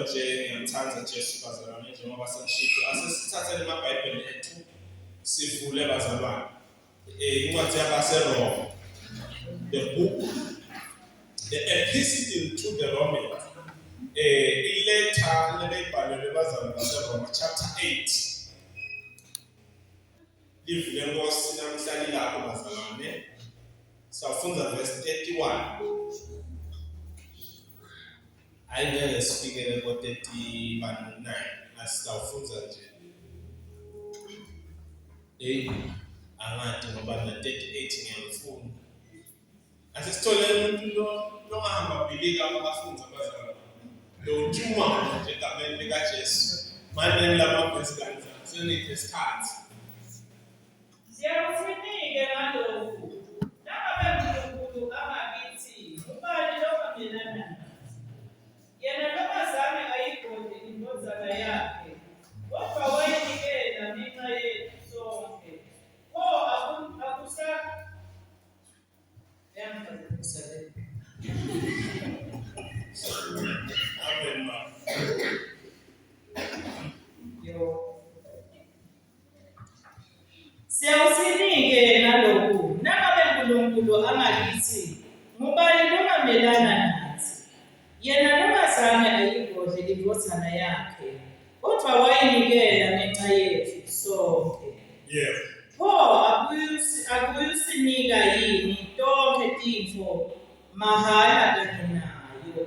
nje ngiyamthanda Jesu bazalwane njengoba semshito asesithathe emaBhayibheli ethu sivule bazalwane incwadi yabaseRoma the book the epistle to the Romans iletha lebhalwe bazalwane baseRoma chapter 8 livule Nkosi namhlanje lapho bazalwane sawufunda verse 31 ayingeke sifikele ko-39 asizawufunza nje angadi ngoba na-38 ngiyamfuna asisithole umuntu longahamba bhilika abafunza bazalwane lo-Tuma nje egameni likaJesu manje lamabhesi kanjani seniphe isikhathi siyakuthinike ngalokhu nangabe uNkulunkulu angakithi ubani longamelana yena nomazane ayiqonde indodana yakhe kodwa wayinikela ngenxa yethu sonke pho akusa amen ma siyawuthinike ngalokhu nangabe uNkulunkulu angakithi ngubani longamelana nathi yena nomazane ayigodle indodana yakhe kodwa wayinikela ngenxa yethu sonke pho akuyusinika yini tonke tintfo mahala kanye nayo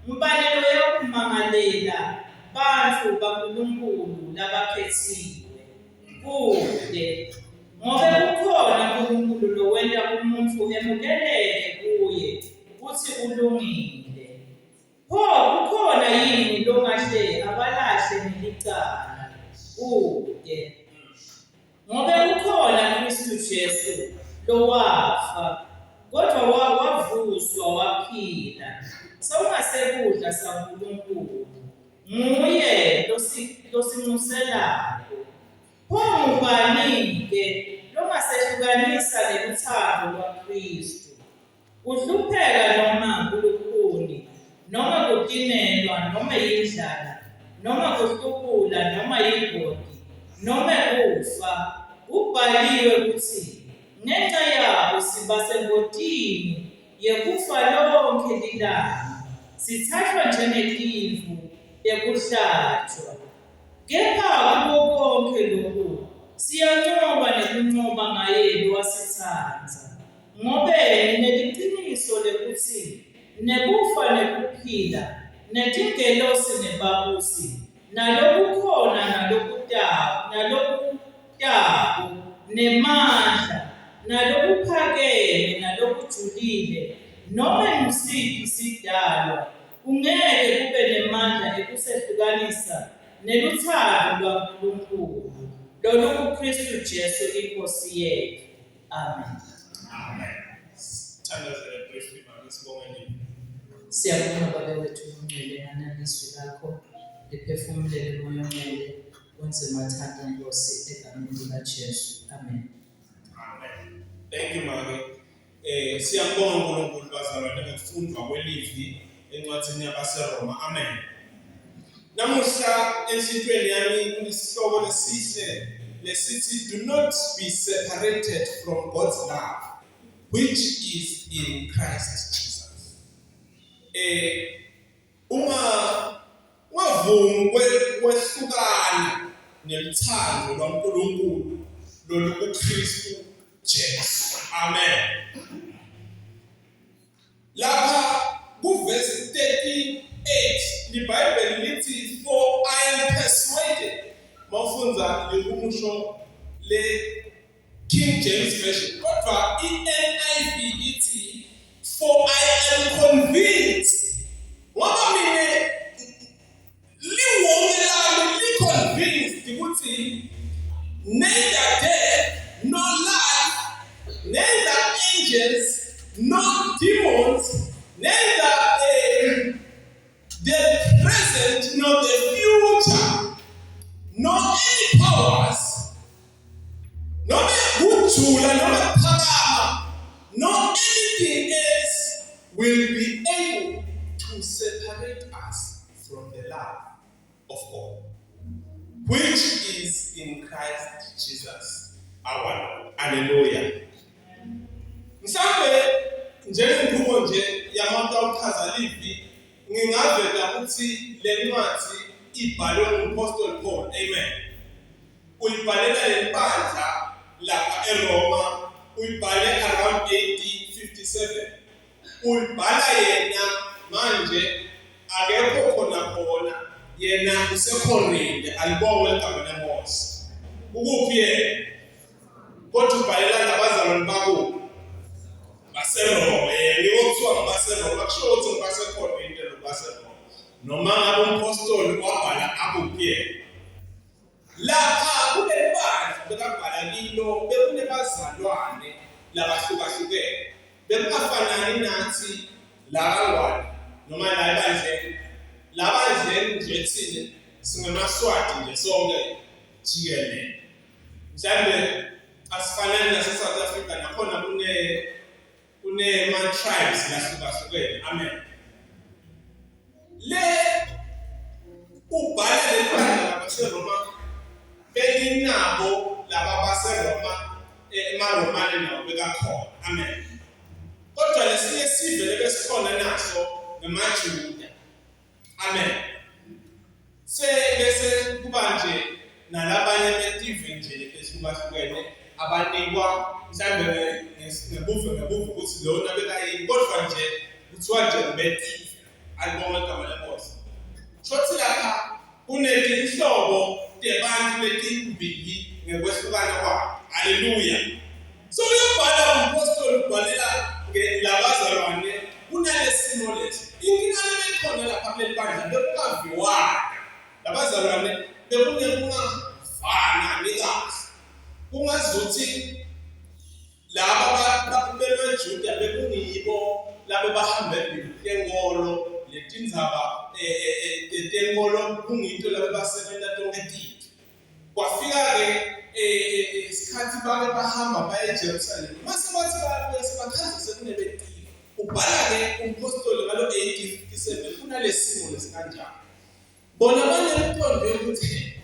ngubani loyakumangalela bantfu baNkulunkulu labakhethiwe kude ngobe kukhona uNkulunkulu lowenta umuntu emukeleke kuye uthi ulungile pho kukhona yini longahle abalahle nelicala kude ngobe kukhona Kristu Jesu lowafa kodwa wavuswa waphila sawungasekudla saNkulunkulu nguye losinxuselayo pho ngubani-ke longasehlukanisa neluthando lwaKristu kuhlupheka noma kulukhuni noma kutinelwa noma yindlala noma kuhlubula noma yingoti noma kufa kubhaliwe ukuthi ngenxa yabo siba sengotini yekufa lonke lilanga sithathwa njengetimvu ekuhlatshwa kepha kubo konke lokhu siyancoba nekuncoba ngaye wasithanza ngobe neliciniso lekuthi nekufa nekuphila netingelosi nebabusi nalokukhona nalokutaku nemandla nalokuphakeme nalokujulile noma ngusiphi isidalwa ungeke kube nemandla ekusehlukanisa neluthando lwaNkulunkulu lolukuKristu Jesu inkosi yethu amen. Siyabonga Baba wethu ongcwele nganalizwi lakho liphefumulele moya ongcwele wenze mathanda Nkosi egameni likaJesu amen. Amen. Thank you Mama. Siyabonga uNkulunkulu bazalwane ngokufundwa kwelizwi encwadini yabaseRoma amen. Namuhla ensitweni yami kunesihloko lesihle lesithi do not be separated from God's love which is in Christ Jesus. Ungavumi kwehlukana nelithando lwaNkulunkulu lolukuKristu Jesu. Amen. Lapha kuverse 38 iBhayibheli lithi for I am persuaded mafunza lekumusho le King James version kodwa iNIV ithi for I am convinced ngoba mina liwonke lami li-convinced ukuthi neither death nor life neither angels nor demons neither the present nor the future nor any powers noma kujula noma phakama to separate us from the love of God, which is in Christ Jesus, our Lord. Hallelujah. Mhlambe njengenkqubo nje yabantu abachaza livi ngingavela ukuthi le ncwadi ibhalwe ngumphostoli Paul. Amen. Uyibhalela le bandla lapha eRoma, uyibhale around AD 57. Uyibhala yena manje akekho khona yena useKorinte, alibonge igama lenkosi. Ukuphi yena? Kodwa ubhalela nabazalwane bako baseRoma. Yebo kuthiwa ngabaseRoma, kusho ukuthi ngabaseKorinte nobaseRoma. Noma ngabe umpostoli wabhala akuphi yena. Lapha kule bandla bekabhala kilo bekunebazalwane labahlukahlukene. Bekungafanani nathi labangwane noma labandleni. Labandleni nje thina singamaswati nje sonke jikelele. Mhlambe asifanani nase-South Africa nakhona ma-tribes lahlukahlukene. Amen. Le ubhala le bandla labaseRoma belinabo laba baseRoma emaromane nabo bekakhona. Amen. Kodwa lesinye sivele besikhona naso ngamaJuda. Amen. Bese kuba nje nalabanye betive nje besikubahlukene abanikwa mhlambe ngebuve ukuthi lona bekayini, kodwa nje kuthiwa nje betive. Alibonge igama lenkosi. Shothi lapha kunezihlobo tebantu betimbili ngekwehlukana kwabo. Haleluya. So uyabhala umpostoli ubhalela labazalwane kunalesimo lethi. Inkinga lekhona lapha kuleli bandla bekungaviwana. Labazalwane bekungekungavana nikahle. Kungazuthi laba bemaJuda bekungiyibo laba bahamba ngenkolo letindzaba tenkolo kungito laba basebenza tonke tito. Kwafika ke isikhathi bake bahamba baye eJerusalem. Mase bathi babuya sebakhazise kunebetiwe. Ubhala ke umpostoli ngalo 57 kunalesimo lesikanjalo. Bona banempondo yokuthi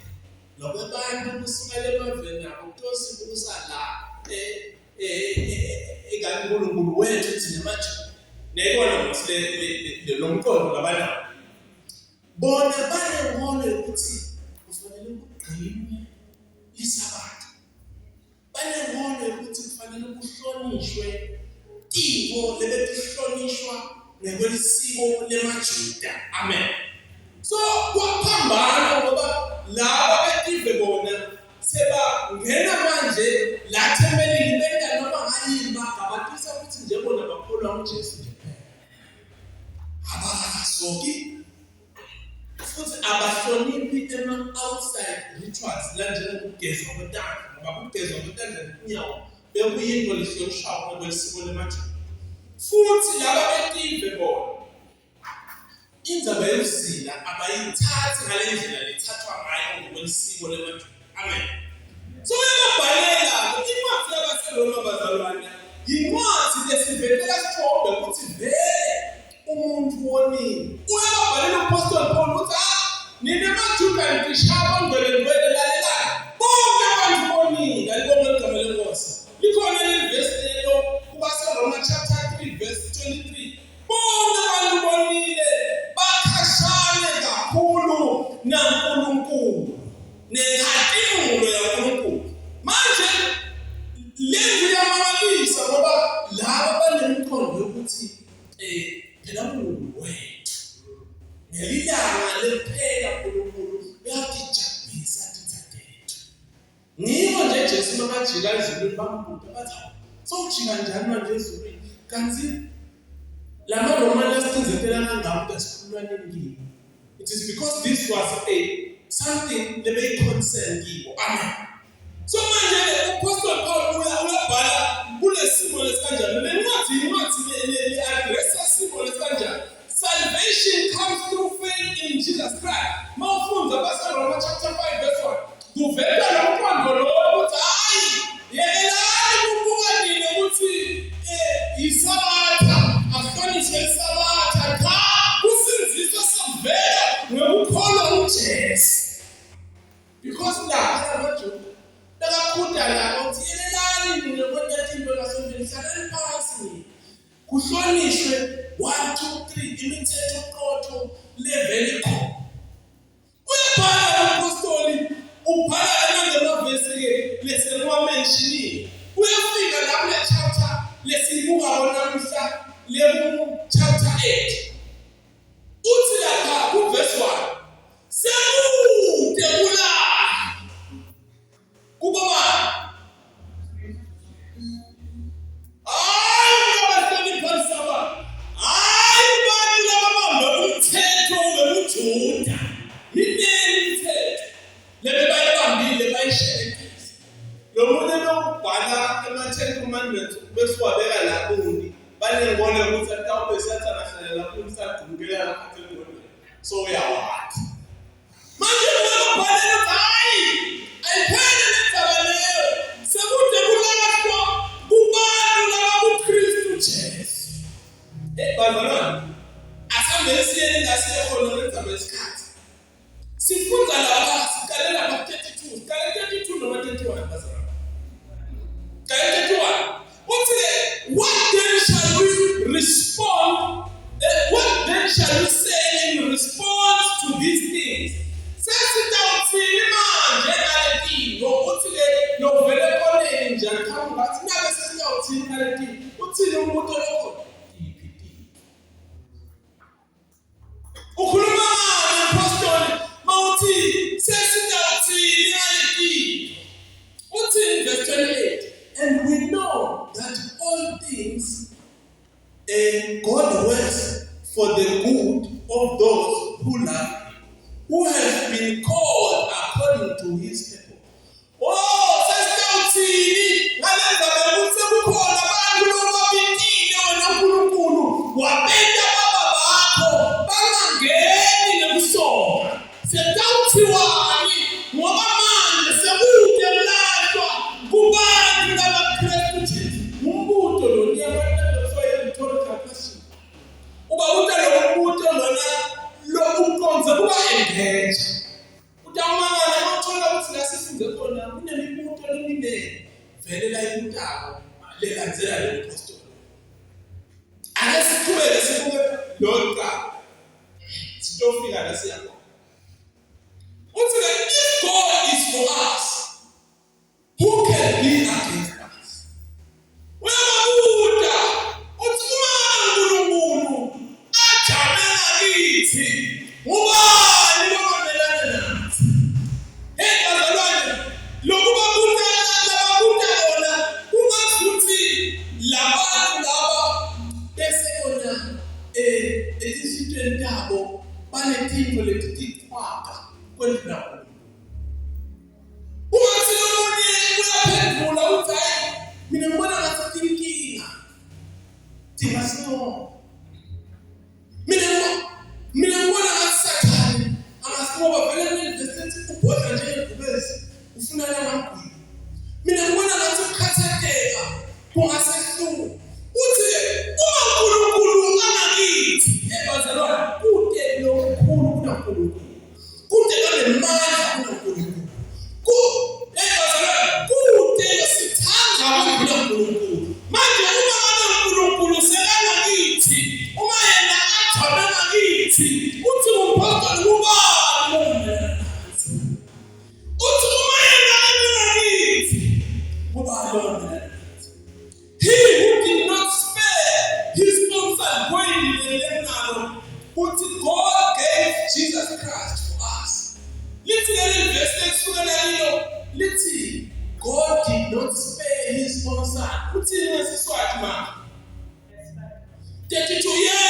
lokho abantu kusukela emaveni abo kutosi ukusala ekaNkulunkulu wethu thina maJuda. Nayibona ukuthi lo mqondo labanawo. Bona banengqondo ukuthi kufanele ukugcine isabatha. Banengqondo ukuthi kufanele kuhlonishwe tiko lebekuhlonishwa ngekwelisiko lemaJuda. Amen. So kwaphambana ngoba laba betive bona seba ngena manje la thembelini benda noma ngayini bagabatisa ukuthi njebona bakholwa uJesu nje. Abasoki futhi abahloniphi ema-outside rituals lanjena kugezwa kwetandla, ngoba kugezwa kwetandla kunyawo bekuyinto lihlonishwayo ngokwelisiko lemaJuda. Futhi laba betive bona indzaba yomzila abayithathi ngale ndlela lethathwa ngayo ngokwelisiko lemaJuda. Amen. So uyabhalela incwadi yabaseRoma bazalwane yincwadi esivelela sithombe ukuthi vele umuntu wonini. Uyabhalela umpostoli Paul ukuthi nina maJuda nitishaba ngwele lalelani. Bonke abantu wonini alibonge igama lenkosi. Likhona le verse lelo kubaseRoma chapter 3 verse 23. Bonke abantu bonile bakhashane kakhulu naNkulunkulu. Nenkhatimulo yaNkulunkulu. Manje lezi yamalisa ngoba laba banemqondo yokuthi phela wethu ngelilanga lephela uNkulunkulu uyakujabulisa thithathethu. Ngiko nje Jesu makajika ezulwini bambuka bathi sowujika njani manje ezulwini kanti lama Romans lesicindezela kangaka esikhululwane ngini. It is because this was something lebe concern kibo. Amen. So manje uPaul Paul uyabhala kulesimo lesikanjalo. Le ncwadi le address simo lesikanjalo. Salvation comes through faith in Jesus Christ. Mawufunda baseRoma chapter 5 verse 1. Kuvela nomqondo lo ukuthi hayi yekelani kubuka nini ukuthi isabatha afanele isabatha cha imithetho qotho levele khona. Uyabhala umpostoli, ubhala ngamavesi-ke lesiwamenshini. Uyafika la kule chapter lesibuka namuhla chapter 8. Uthi lapha ku-verse 1, sekude kuba bani? Juda, yinini imithetho lebe bayibambile bayishelekisa. Lo muntu lokubhala ema-10 Commandments besiwabeka lakundi banengone ukuthi atawube sathana hlalela lapho sadumukela lapha engqondweni. So uyawathi manje uyabhalela ukuthi hayi ayiphele lendaba leyo, sekude kulahlwa kubantu laba kuKristu Jesu. Bazalwane, asambesiyeni ngasiyekhona lendaba yesikhathi. Sifunda lapha sikalela lapha 32, sikale 32 noma 31 bazalwane. Sikale 31. Uthi what then shall we respond? What then shall we say in response to these things? Sesitawuthini manje ngaletinto uthi le novele koneni njani khamu ngathi ngabe sesitawuthini ngaletinto uthini umuntu lokho ukhuluma ngapostoli mawuthi sesitawuthini ngaletinto uthi verse 28, and we know that all things God works for the good of those who love him, who have been called according to his purpose. Oh, sesitawuthini ngalenza ukuthi kukhona abantu lobabitile wena uNkulunkulu wabenda baba bakho bangangeni nekusonga. Setawuthiwani ngoba manje sekude kulahlwa kubantu labaKristu Jesu. Umbuto lo rhetorical question. Ubabuta lo mbuto lona lo ukonze kuba engage. Utamangala uthola ukuthi la sifunde khona kunemibuto eminengi vele la ibutako lelandzela le apostoli. Ake siqhubeke sibuke lo qaba. Sitofika la siyakho. Uthi if God is for us, who can be against us? Uyabuta uthi uma uNkulunkulu ajame ngakithi, ubani lomelana nathi? Hey bazalwane, lokuba buta bona kungazuthi labantu laba bese bona ezisitweni zabo banetinto letithiqhwaqa kwendinawo. Ungathi nomunye uyaphendula uthi hayi mina ngibona ngathi inkinga thina mina ngibona ngathi sathane angasiboba vele university ubhodla njengegqubezi ufuna ngamagwini. Mina ngibona ngathi ukukhathazeka kungasehluka. Uthi uma uNkulunkulu angakithi, bazalwane, kude lokukhulu kunaNkulunkulu, kude kanemandla kunaNkulunkulu, bazalwane, kude sithanda kunaNkulunkulu. Manje uma uNkulunkulu sekangakithi, uma yena ajame ngakithi, uthi umpostoli ubani lomelana nathi? Uthi uma yena angakithi, ubani lomelana nathi? He who did not spare his own son, going in the but God gave Jesus Christ for us. Listen, God did not spare his own son. Put in this swag, man. 32 years,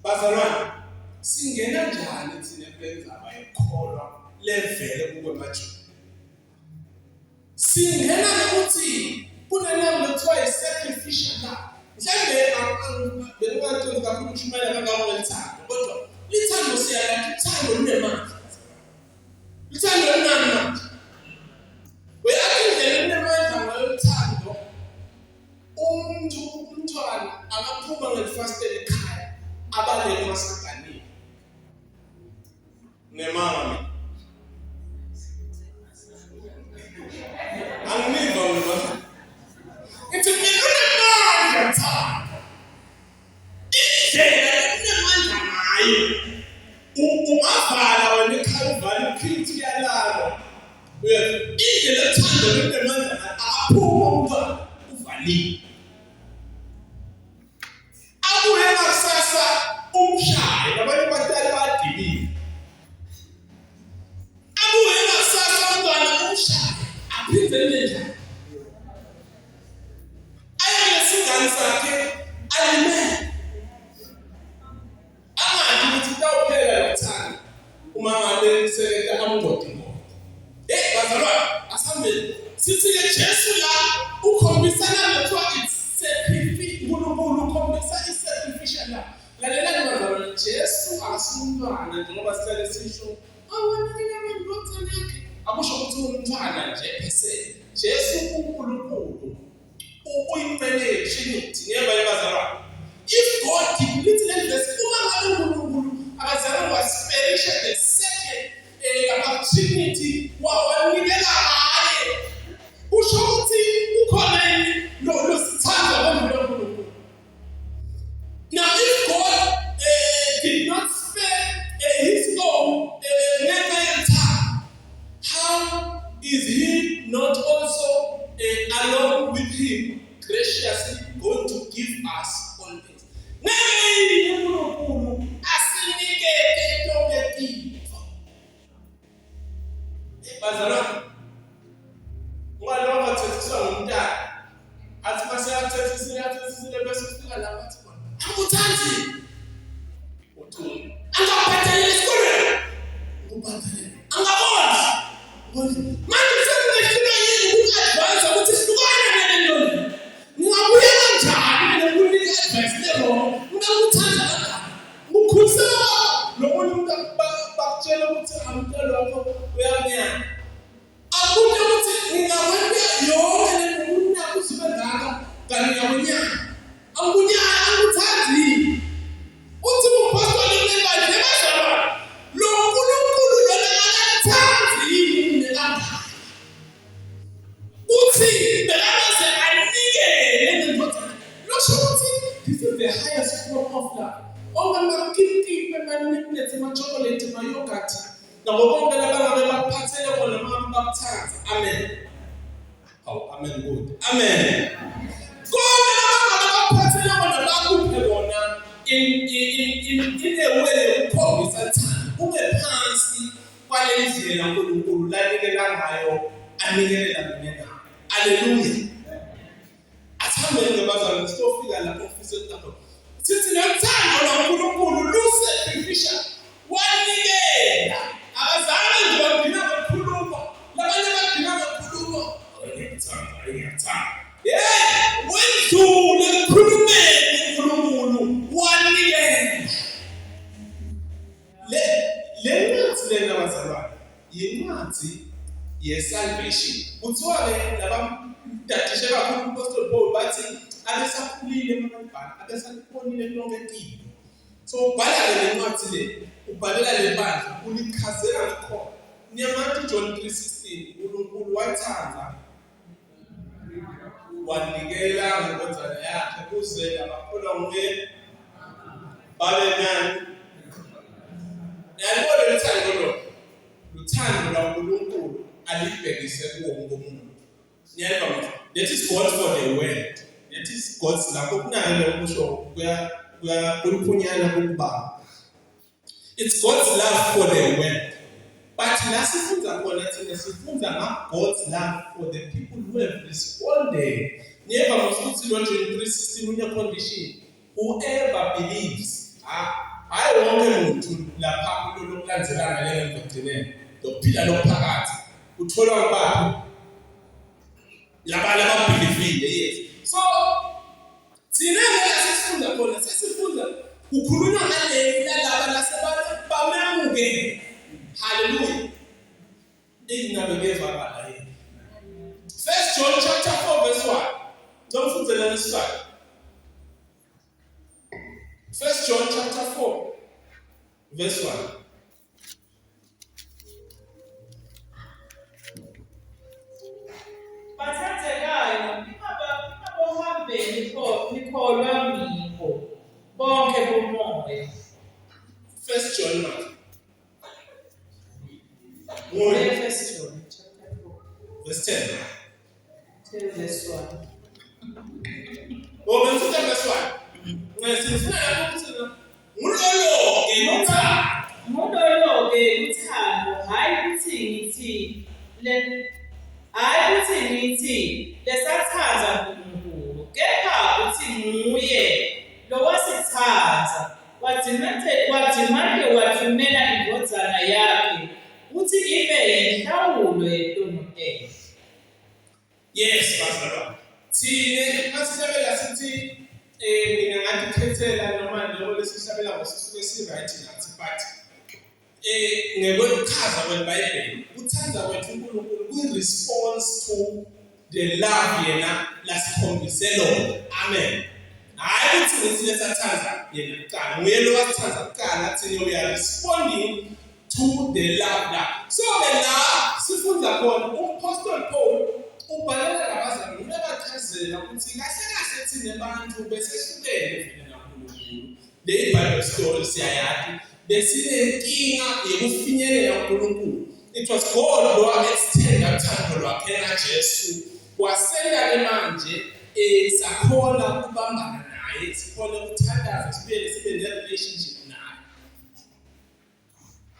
bazalwane, singena njani thina benza abayikholwa levele kuwe majuda? Singena ukuthi kunenamba ethiwa yi-sacrificial love. Mhlawumbe bengingatholi kakhulu ukushumayela kangako ngethando, kodwa lithando siyalathi uthando lunemandla. Uthando lunani manje? Uyathi indlela lunemandla ngayo uthando uma ngifastele ekhaya abangeke masaganile nemama anginiva wena ithi mina unemandla cha indlela unemandla ngayo ungavala wena ekhaya uvale ukhithi yalala indlela ethanda unemandla aphuma umntwana uvalile abuye ngakusasa umshaye nabanye batali badilile abuye ngakusasa umntwana umshaye aphinde njani ayesingane sakhe alimele angathi ukuthi utawuphela lokuthanda uma ngabe sebenza amgodi bazalwane asambeni sithi ke Jesu la ukhombisana nokho uNkulunkulu ukhombisa i-sacrificial la lalela bazalwane Jesu asumntwana njengoba sihlale sisho awanike abantwana yakhe akusho ukuthi umntwana nje phesele Jesu uNkulunkulu uyingcele Trinity ngeke bazalwane if God completely bless uma ngabe uNkulunkulu abazalwane wasperisha the second about Trinity wawanikela haye usho ukuthi ukhona lo sithanda ngoNkulunkulu. Now if God did not spare his own time, how is he not also along with him graciously going to give us all things? UNkulunkulu asinikele konke kithi. Bazalwane ngoba bathethiswa ngumntana athi masiyathethisile bese ufika lapha athi khona akuthandi uthuli angaphathele esikoleni ukubhathele angabona manje sengifuna yini uku-advise ukuthi sihlukane nale ntombi ngingabuye kanjani nokunika advice lero ungakuthanda kanjani ukukhulisa nomunye umuntu bakutshela ukuthi amntwana wakho uyamnyama akuthi ukuthi ngingakwenza yonke le nto nakho usuke ngaka kanti ngiyawunyaka awunyaka akuthandi uthi umpastor lemali lebazalwane lo uNkulunkulu lona akathandi yini nekangaka uthi bekaze anikele ngendoda losho ukuthi this is the highest form of love ongamakiti bemanipulate ama-chocolate ma-yogurt nabo bonke labangabe bakuphathele bona mama bakuthanda amen amen good amen konke labangabe bakuphathele bona bakuphe bona in a way ukukhombisa thanda ube phansi kwale ndlela uNkulunkulu lanikela ngayo anikelela mina haleluya athambeni ngebazalwane sitofika lapho ufise lapho sithi nothando loNkulunkulu lu-sacrificial wanikela abazali nje bagcina ngokukhuluma labanye bagcina ngokukhuluma ngiyathanda wendlule ekukhulumeni uNkulunkulu wanikela le ncwadi lena abazalwane yincwadi ye-salvation kuthiwa-ke labamdadishe kakhulu uApostle Paul bathi abesakhulile emabhala abesakubonile lonke impilo so ubhala le ncwadi le ubhalela le bandla ulichazela ngakho niyamathi John 3:16 uNkulunkulu wathanda wanikela ngokwenza yakhe kuze abakholwa nguye babe nani yalibona lethando lo luthando lwaNkulunkulu alibhekise kuwo wonke umuntu niyayibona that is God for the world that is God's love okunayo ukusho kuyaphunyana kokubaba it's God's love for the world but la sifunza khona thina sifunza God's love for the people who have responded never must ukuthi lo John 3:16 une condition whoever believes hayi wonke umuntu lapha kulo lokulandzelana lelo ngokugcinene lokuphila lokuphakathi uthola ubaba labala babhilivile yes so thina sesifunda khona sesifunda kukhulunywa ngale laba lasebamemuke hallelujah inabekeva bala yini First John chapter 4 verse 1 don't forget the start 4, verse 1. Bathandekayo, ningabohambeni nikholwa ngikho bonke bomoya. 1 John 1. First John chapter 4. Verse 10. Tell verse 1. Oh, verse 1. Ngulolo-ke uthando, hhayi ukuthi ngithi lesathandza uNkulunkulu, kepha uthi nguye lowasithandza wadzimande wathumela indvodzana yakhe ukuthi ibe yinhlawulo yezono zethu. Yes, Pastor. Thine masihlabela sithi mina ngathi khethela noma njengoba lesihlabela ngosisuke si-right nathi but ngekwechaza kweBhayibheli uthanda kwethu uNkulunkulu kwi-response to the love yena lasikhombise lona. Amen. Hayi ukuthi ngithi lesathandza yena kuqala. Nguye lo wasithandza kuqala thina we are responding to the love that. So la sifunza khona uMapostle Paul ubhalela labazalwane uyabachazela ukuthi kahle kahle thina abantu besehlukene vele naNkulunkulu. Le Bible story siyayazi besinenkinga yokufinyelela kuNkulunkulu. It was God who extended uthando lwakhe naJesu wasenda manje sakhona ukubambana naye, sikhona ukuthandaza, sibe ne-relationship naye.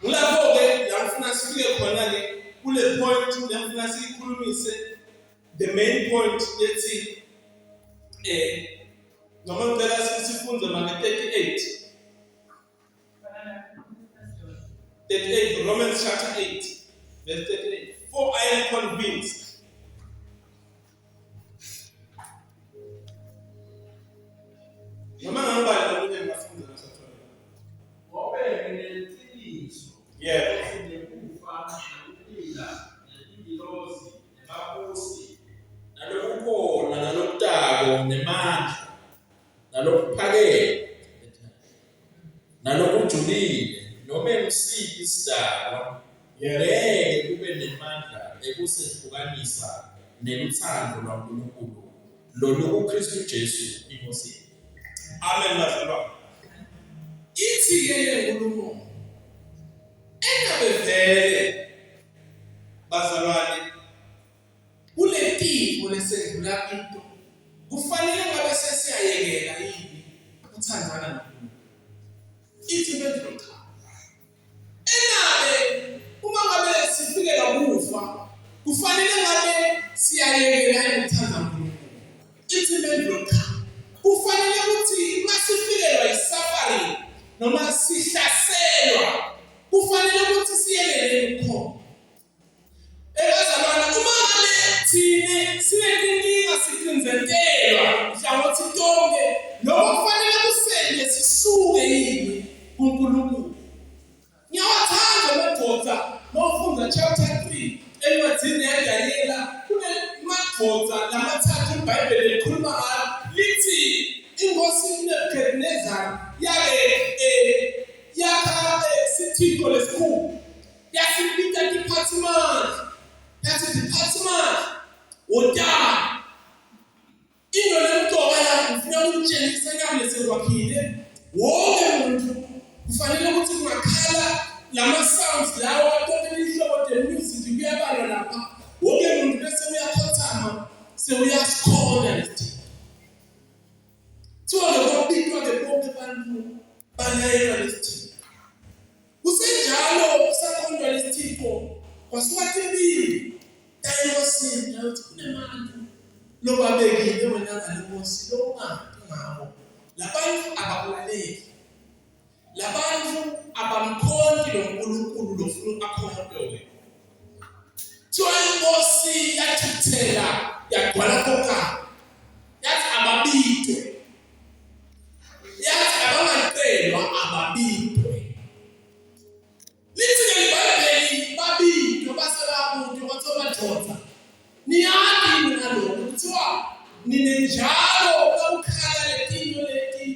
Ngilapho-ke la ngifuna sifike khona-ke kule point la ngifuna siyikhulumise, the main point ethi noma ngicela sifunde manje 38, Romans chapter 8, verse 38. For I am convinced noma ngangibali ukuthi ngibafunde nasathona. Ngoba nginelithiliso. Yeah. Sinekufa, nokuphila, nengilosi, nebabusi, Nalokukhona, nalokutako, nemandla, nalokuphakeme, nalokujulile, noma emsiphi isidalwa, ngeke kube nemandla ekusehlukanisa neluthando lwaNkulunkulu lolukuKristu Jesu iNkosi. Amen, bazalwane. Ithi-ke inkulumo engabe vele bazalwane kule tifo lesendlula into kufanele ngabe sesiyayekela yini ukuthandana noNkulunkulu. Ithi impendulo cha. Engabe uma ngabe sifikela kufa kufanele ngabe siyayekela ukuthanda uNkulunkulu. Ithi impendulo cha. Kufanele ukuthi masifikelwa yisuffering noma sihlaselwa kufanele ukuthi siyelele ukho. Bazalwane uma ngabe thine sinenkinga siqinzelelwa mhlangothi tonke lokho kufanele kusende sisuke yini kuNkulunkulu. Ngiyawathanda amadoda mawufunda chapter 3 encwadini yaDaniela kunamadoda lamathathu iBhayibheli likhuluma ngayo lithi inkosi uNebukadnezar yakha isithixo lesikhulu yasibita department wodaba into lemtoka yakho ufuna ukutshengisa ngale sekwakhile wonke umuntu kufanele ukuthi kungakhala lama sounds lawo aqoqela ihlobo the music kuyabalwa lapha wonke umuntu bese uyakhothama sewuyasikhona lesithi kwabitwa ke bonke abantu balayelwa lesithi kusenjalo kusakhondwa lesithixo kwasuka impilo yayosini ukuthi kunabantu lobabekile wena ngalemosi longathi ngawo labantu abakulaleki labantu abamkhonti loNkulunkulu lofuna akhonte wena thiwa inkosi yathuthela yagcwala kokana yathi ababitwe yathi abangacelwa ababitwe lithi iBhayibheli babitwe basebabutwe kwathomadoda niyani nalokho kuthiwa ninenjalo ukukhala letinto leti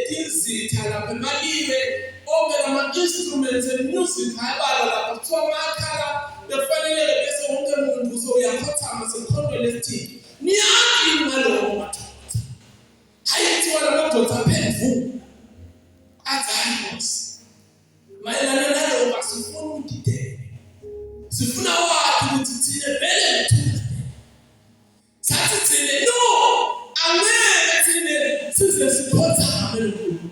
tinzitha lapha afakiwe onke lama-instruments e-music ayabala lapha kuthiwa amakhala befaneleke bese wonke muntu uzokuyakhothama sekhondweni lesithile. Niyakini ngalowo madoda? Hayi kuthiwa la madoda aphendvu athi hayi Nkosi, mayelana nalowo asifuni ukudideka, sifuna wazi ukuthi thina vele ngithuka. Sathi thina no, angeke thina size sikhothame lokhulu.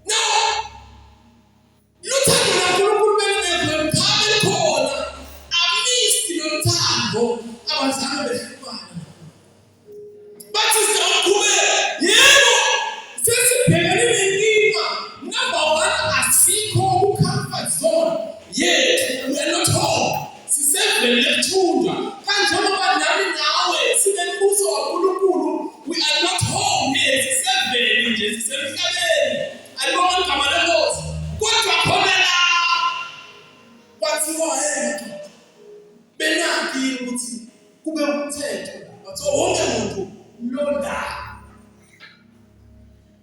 No, luthando laNkulunkulu belungekho emkhaya khona, amisti lothando abazali behlukana. Bathi siyaqhubeka, yebo sesibhekane nenkinga. Number one, asikho ku-comfort zone yethu, we are not home. Sisevele ekuthunjwa kanjengoba nami nawe sinembuso kaNkulunkulu, we are not home yet, sisevele nje sisemhlabeni. Alibona igama lenkosi. Kodwa khona la kwathiwa madoda, benaki ukuthi kube umthetho bathiwa wonke muntu londayo.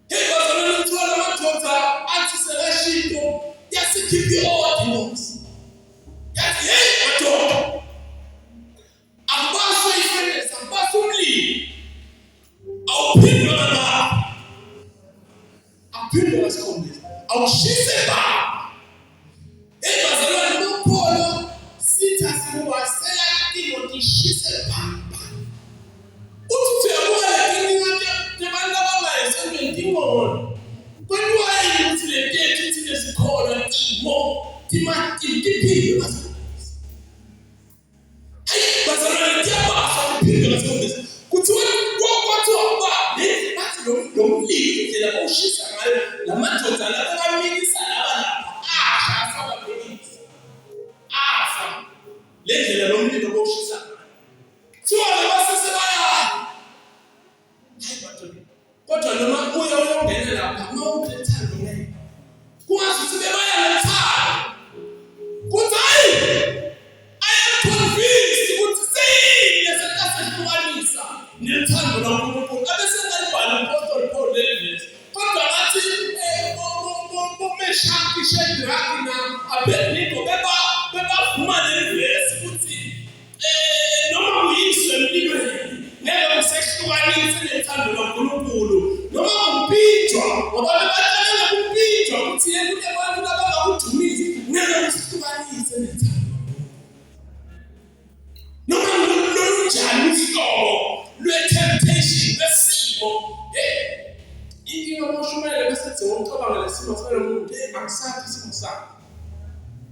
Hey, bazalwane kuthiwa la madoda athi sekashinto yasikhipha i-ordinance. Yathi hey madoda, akubaswe ifenesi, akubaswe umlilo, awuphindwe ngapha, awuphindwe ngasikhombisa, awushise baba. Hey bazalwane bokholo sithi asikuwasela iTimoti ishise baba. Uthi uyabuka le nkinga yabantu abangayesendweni Timon. Kwenziwa yini ukuthi le ntetho ithi lesikholwa Timo, Timothy bazalwane. Hayi bazalwane kuyabaswa kuphindwe ngasikhombisa. Kuthiwa kwathiwa bathi lo mlilo indlela bawushisa ngayo la madoda la bamikisa laba lapha asha asababhekisa. Afa le ndlela lo mlilo bawushisa ngayo. Kuthiwa labasesebaya. Hayi madoda, kodwa noma uya uyongena lapha uma uphethando ngeke kungathi sibebaya ngethando. Kuthi hayi, I am convinced ukuthi seyile sesihlukanisa nethando laNkulunkulu. Abesengalibhala uApostle Paul leli, kodwa ngathi bomeshaki Shedraki na Abednego bebavuma leli verse ukuthi noma uyiswe emlilweni ngeke usehlukanise nethando laNkulunkulu. Noma umpinjwa ngoba bebathanda ukumpinjwa ukuthi yena kunabantu labangakudumisi ngeke usihlukanise nethando. Noma lunjani uhlobo lwe-temptation lwesimo, inkinga mawushumele bese ucabanga lesimo salo muntu akusathi isimo sakho.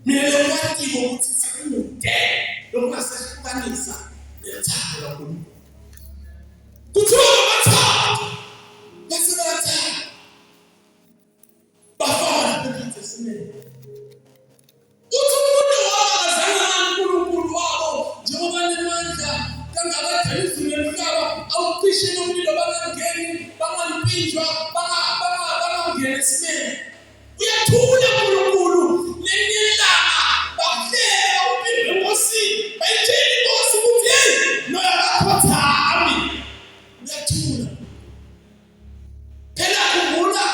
Mina lekwatiko ukuthi sikude lokungasehlukanisa nethando laNkulunkulu. Kuthiwa abathathu bese bathanda bafana phakathi esimeni. Uthi umuntu wabazana naNkulunkulu wabo njengoba nemandla kangaka izulu emhlaba awucishe nomlilo bangangeni bangampinjwa bangangeni esimeni. Uyathula uNkulunkulu lenilanga bakuhlela uphinde enkosini bayitshela inkosi ukuthi hey noyakakhothami. Uyathula phela khumbula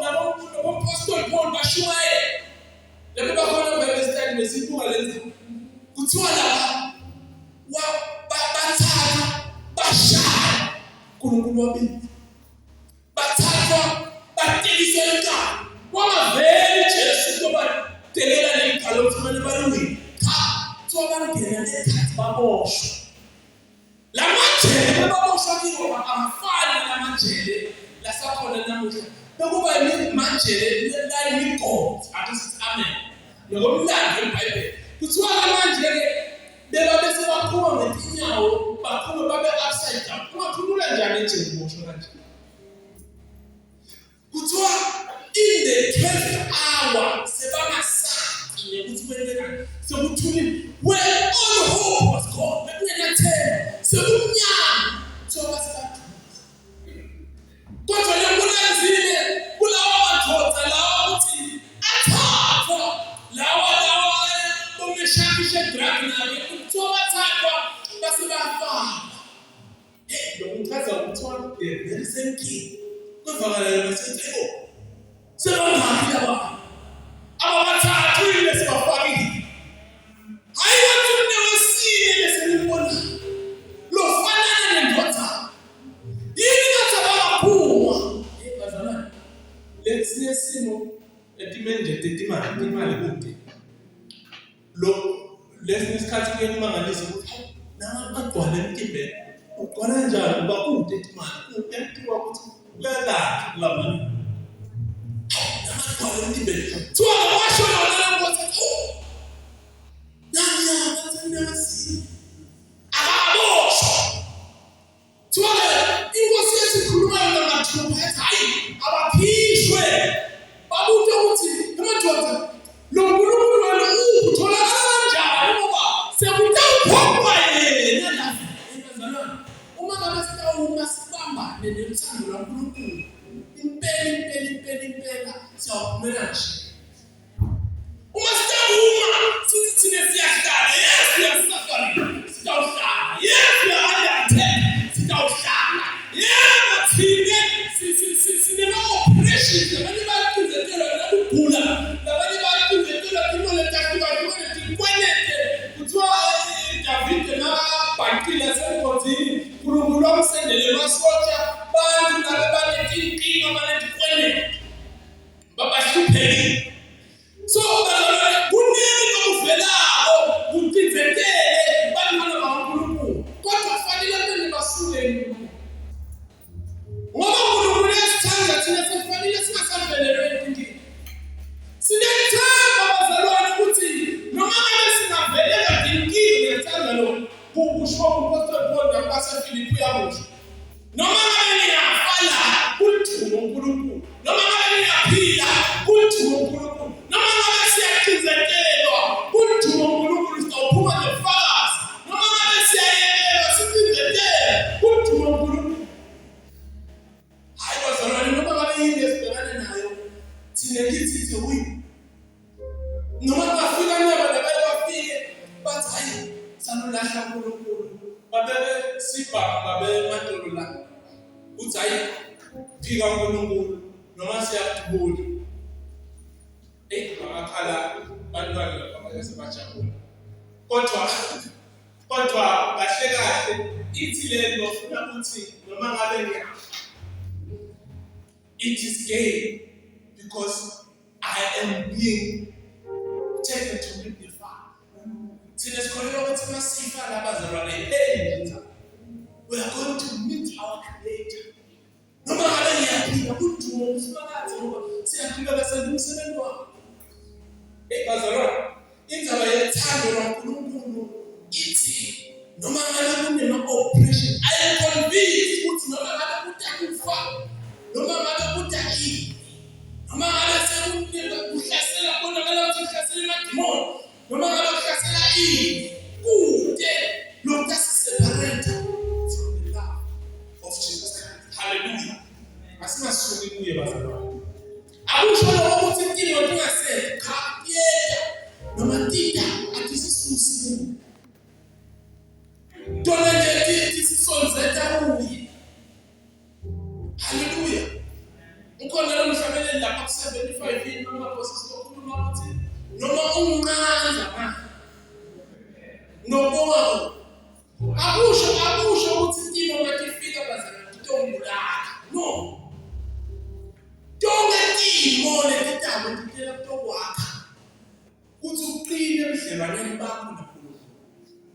nabo-Apostle Paul bashumayela labo bakhona beBethesda besibuka lenza. Kuthiwa laba bathatha bashaya uNkulunkulu wabili, bathatha batekiswa enkani. Wangaveli Jesu kuba tekela lenkalo ukuthi manje balungile. Cha, kuthiwa bangena nekhathi baboshwa. La majele baboshwa kiwo amafani namajele lasakhona namuhla. Bekuba imajele layimigomo athi sithi amen. Ngokomlando weBhayibheli kuthiwa manje-ke bebabe sebaphuma ngetinyawo baphume babe upside down. Ungaphumula njani njengokusho kanje? Kuthiwa in the 12th hour sebangasathi ukuthi kwentekani, sekuthulile when all hope was gone. Bekungenathemba, sekumnyama, kuthiwa basebathunzi. Kodwa lekunenzile kulawa madoda lawa ukuthi athathwa lawa bomeshaki Shedraki na kuthiwa bathathwa base bafana. Lo kuchaza ukuthi the very same king. Kuvakala besithi sebangaphi laba ababathathu lesibafakile. Hayi wathi unewesile leselibona lofanana nendoda. Yini kathi abaphuma bazalwane. Let's nesimo etimende imali kude. Lesikhathi kuyemangalisa ukuthi nama agcwala emtimbeni. Ugcwala njani uba kude imali kuthiwa ukuthi uyalapha lamani. Nama agcwala emtimbeni. Thiwa washo yona ukuthi nanya bathi nasi. Akaboshwa. Thiwa inkosi yesikhuluma yona ngathumba ethi hayi abaphishwe. Babuke ukuthi amadoda lo nkulunkulu wena utholakala kanjani ngoba sekutawuphokwa yena la bazalwane. Uma ngabe sitawuma sibambane nemthando kaNkulunkulu impela siyawuphumela nje. Uma sitawuma sithi thina siyahlala, yes siyahlala, sitawuhlala, yes siya-undertake, sitawuhlala, yebo thina sinema-operations abanye bayakuzenzelwa nokugula, labanye bayakuzenzelwa tinkwelete kuthiwa Davide nababhaqile asemgodini uNkulunkulu wamsendele emasotsha bantu laba banetinkinga banetikwelete babahluphekile. So kuningi okuvelayo kudivekele bantwana bakaNkulunkulu kodwa kufanele bene basuke emuntwini ngoba uNkulunkulu uyasithanda thina sekufanele singasavelelwe enkingeni. Sinethemba bazalwane ukuthi noma ngabe singavelela inkinga ngethemba lo kusho uPostoli Paul nabaseFilipi uyakusho noma ngabe ngiyafala kulithuba uNkulunkulu, noma ngabe ngiyaphila kulithuba uNkulunkulu, noma ngabe siyacinzekelwa kulithuba uNkulunkulu sitawuphuma nefakazi, noma ngabe siyayekelwa sicinzetele kulithuba uNkulunkulu. Hayi bazalwane noma ngabe yini esibhekane nayo thina kithi uyi noma bafika nabo nabaye bafike bathi hayi sanolahla uNkulunkulu babeke sibhaka babe emadolo la uthi hayi phika uNkulunkulu noma siyakhubula bakakhala bantwana labanye sebajabula kodwa kahle ithi le nto ufuna ukuthi noma ngabe ngiyafa it is gain because I am being taken to meet the Father. Thina sikholelwa ukuthi masifa labazalwane we are going to meet our Creator. Noma ngabe ngiyaphila kudumo usifakazi ngoba siyaphila kasemsebenzi wakho. Bazalwane indaba yethando kaNkulunkulu ithi noma ngabe kunema-operation I am convinced ukuthi noma ngabe kutakufa noma ngabe kutakini noma ngabe sekuhlasela khona ngalathi kuhlasela emadimoni noma ngabe kuhlasela ini kude lokhu asiseparate from the love of Jesus Christ. Hallelujah. Asingasuki kuye bazalwane. Akusho lokho ukuthi impilo tungasele cha yena noma tita atisisusi. Tona nje tisisonzeta kuye. Hallelujah. Ukhona lo mhlabeleli lapha ku-75 yini noma bosisi lokhuluma ukuthi noma unqanza nobonga akusho ukuthi intimo matifika bazalwane kutombulala no tongentimo letitabo titela kutokwakha kuthi uqine ebudlelwaneni bakho noNkulunkulu.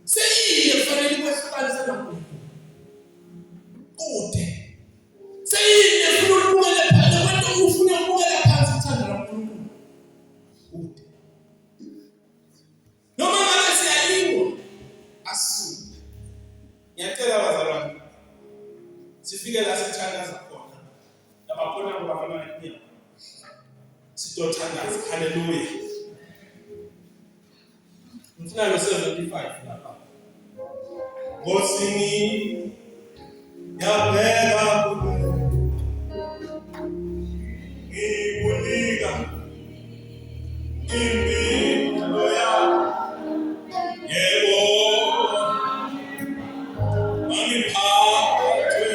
Seyile kufanele kwehlukanisa noNkulunkulu kude seyile funa ukubukela phansi wena ufuna ukubukela phansi uthando lwaNkulunkulu kude noma ngabe siyaliwa asuke. Ngiyacela bazalwane sifike la sithandaza khona labakhona kubafana nenyama sitothandaza. Hallelujah. Ngifuna lo 75 lapha ngosini yabheka ngikunika impilo yakho yebo angiphathe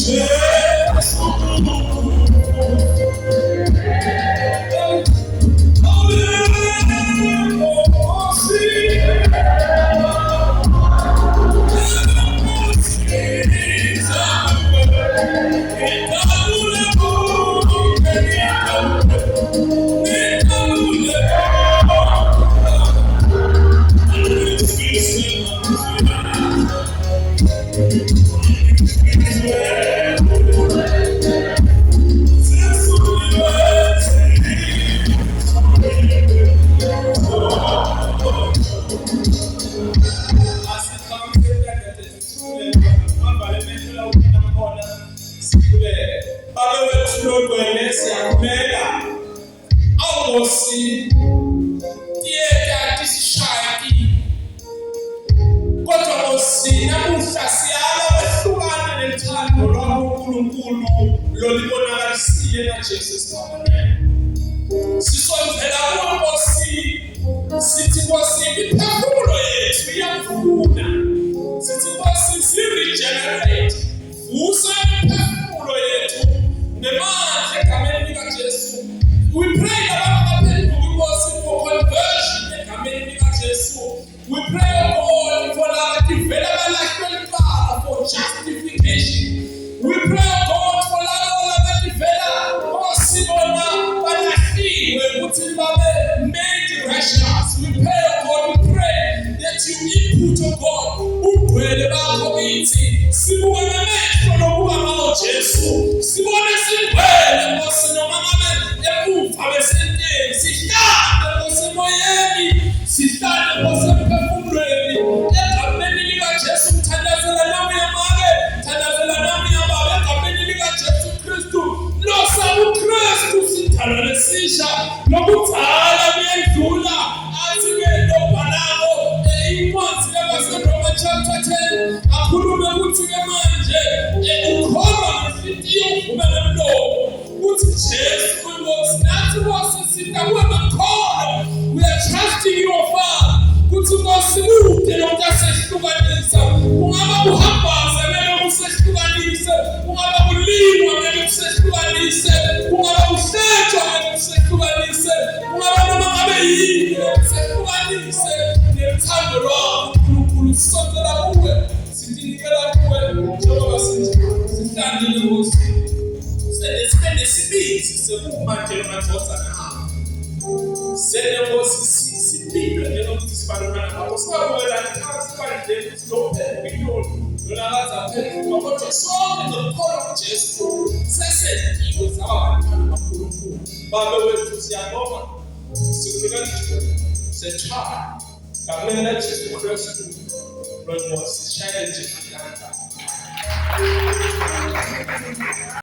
Child